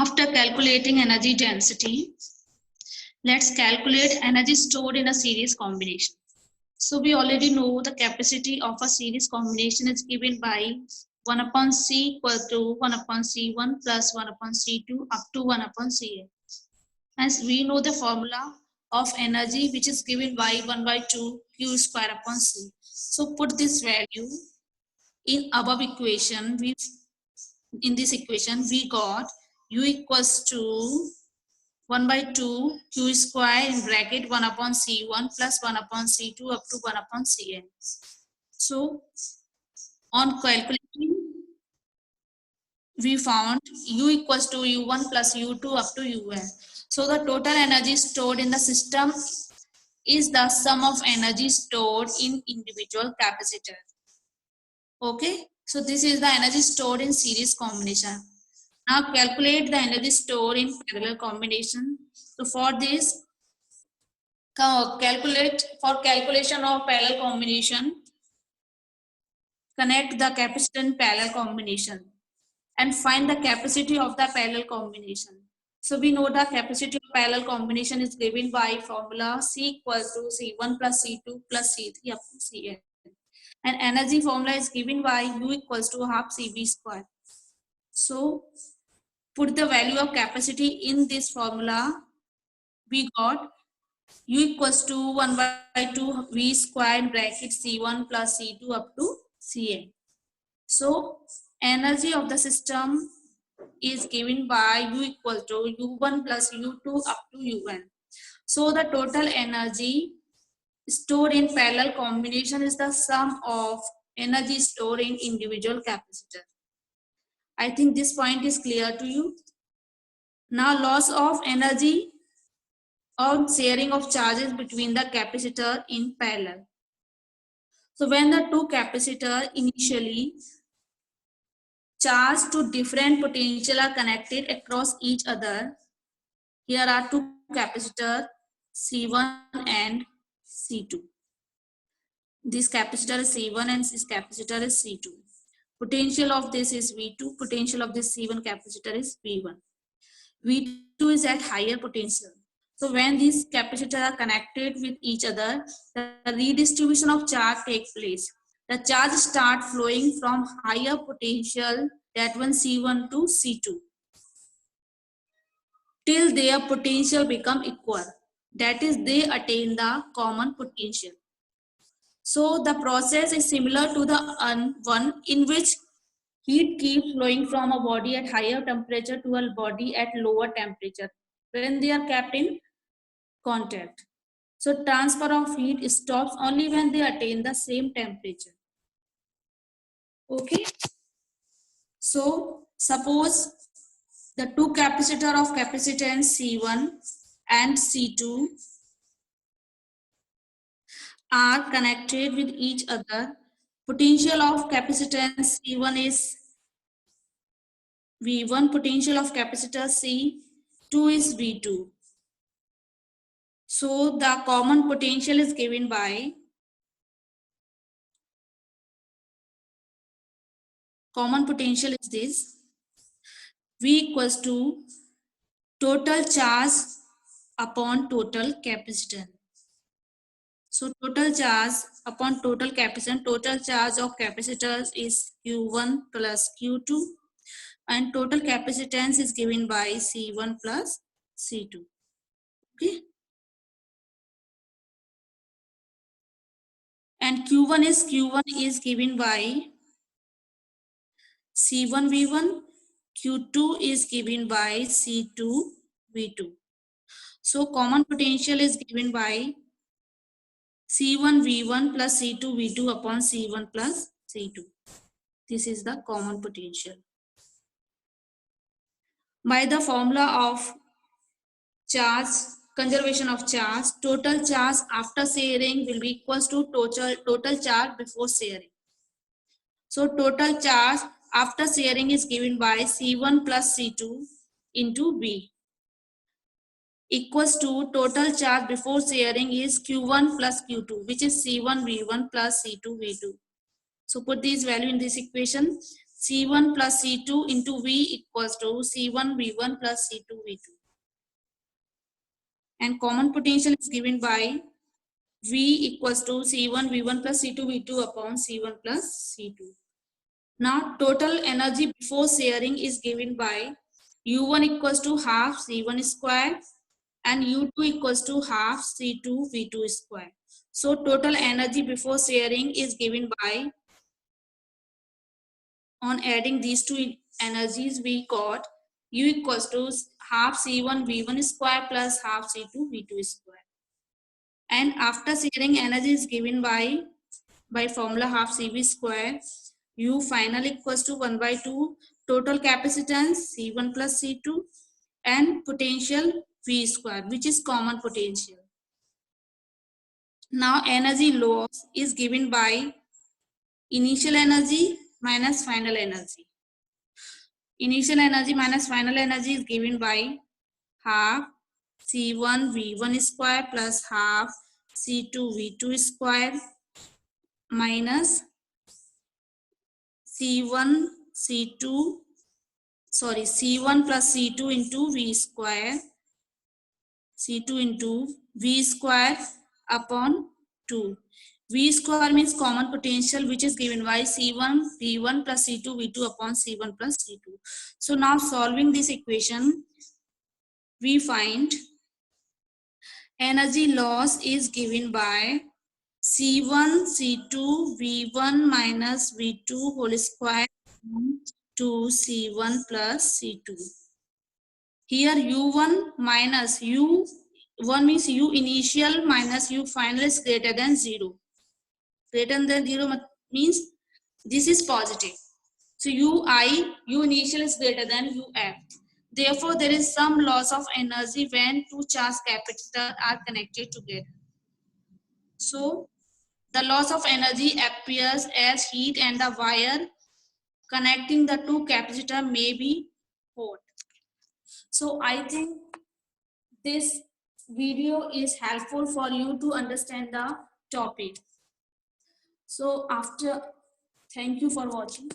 After calculating energy density, let's calculate energy stored in a series combination. So we already know the capacity of a series combination is given by 1 upon C equal to 1 upon C1 plus 1 upon C2 up to 1 upon Cn. Hence we know the formula of energy which is given by 1 by 2 Q square upon C. So put this value in above equation. In this equation we got U equals to 1 by 2 Q square in bracket 1 upon C1 plus 1 upon C2 up to 1 upon Cn. So on calculating, we found U equals to U1 plus U2 up to Un. So the total energy stored in the system is the sum of energy stored in individual capacitor. Okay, so this is the energy stored in series combination. Now calculate the energy stored in parallel combination. So for this, calculation of parallel combination, connect the capacitor in parallel combination and find the capacity of the parallel combination. So we know the capacity of parallel combination is given by formula C equals to C1 plus C2 plus C3 up to Cn. And energy formula is given by U equals to half Cv square. So put the value of capacity in this formula. We got U equals to 1 by 2 V square in bracket C1 plus C2 up to Cn. So energy of the system is given by U equal to U1 plus U2 up to Un. So the total energy stored in parallel combination is the sum of energy stored in individual capacitor. I think this point is clear to you. Now loss of energy or sharing of charges between the capacitor in parallel. So when the two capacitors initially charged to different potential are connected across each other, here are two capacitors C1 and C2. This capacitor is C1 and this capacitor is C2. Potential of this is V2, potential of this C1 capacitor is V1. V2 is at higher potential. So when these capacitors are connected with each other, the redistribution of charge takes place. The charge start flowing from higher potential, that one C1 to C2, till their potential become equal. That is, they attain the common potential. So the process is similar to the one in which heat keeps flowing from a body at higher temperature to a body at lower temperature when they are kept in contact. So transfer of heat stops only when they attain the same temperature. Okay. So suppose the two capacitor of capacitance C1 and C2 are connected with each other. Potential of capacitance C1 is V1, potential of capacitor C2 is V2. So the common potential is given by common potential is this: V equals to total charge upon total capacitance. So total charge upon total capacitance, total charge of capacitors is Q1 plus Q2, and total capacitance is given by C1 plus C2. Okay. And Q1 is given by C1 V1, Q2 is given by C2 V2. So common potential is given by C1 V1 plus C2 V2 upon C1 plus C2. This is the common potential. By the formula of charge, conservation of charge, total charge after sharing will be equals to total charge before sharing. So total charge after sharing is given by C1 plus C2 into V equals to total charge before sharing is Q1 plus Q2, which is C1 V1 plus C2 V2. So put these value in this equation. C1 plus C2 into V equals to C1 V1 plus C2 V2. And common potential is given by V equals to C1 V1 plus C2 V2 upon C1 plus C2. Now total energy before sharing is given by U1 equals to half C1 square and U2 equals to half C2 V2 square. So total energy before sharing is given by, on adding these two energies we got U equals to half C1 V1 square plus half C2 V2 square. And after sharing, energy is given by formula half CV square. U final equals to 1 by 2 total capacitance C1 plus C2 and potential V square, which is common potential. Now energy loss is given by initial energy minus final energy. Initial energy minus final energy is given by half C1 V1 square plus half C2 V2 square minus C1 plus C2 into V square, C2 into V square upon 2. V square means common potential, which is given by C1 V1 plus C2 V2 upon C1 plus C2. So now solving this equation, we find energy loss is given by C1 C2 V1 minus V2 whole square to C1 plus C2. Here U1 minus U1 means U initial minus U final is greater than 0. Greater than 0 means this is positive. So U initial is greater than UF. Therefore, there is some loss of energy when two charged capacitors are connected together. So the loss of energy appears as heat and the wire connecting the two capacitors may be hot. So I think this video is helpful for you to understand the topic. So thank you for watching.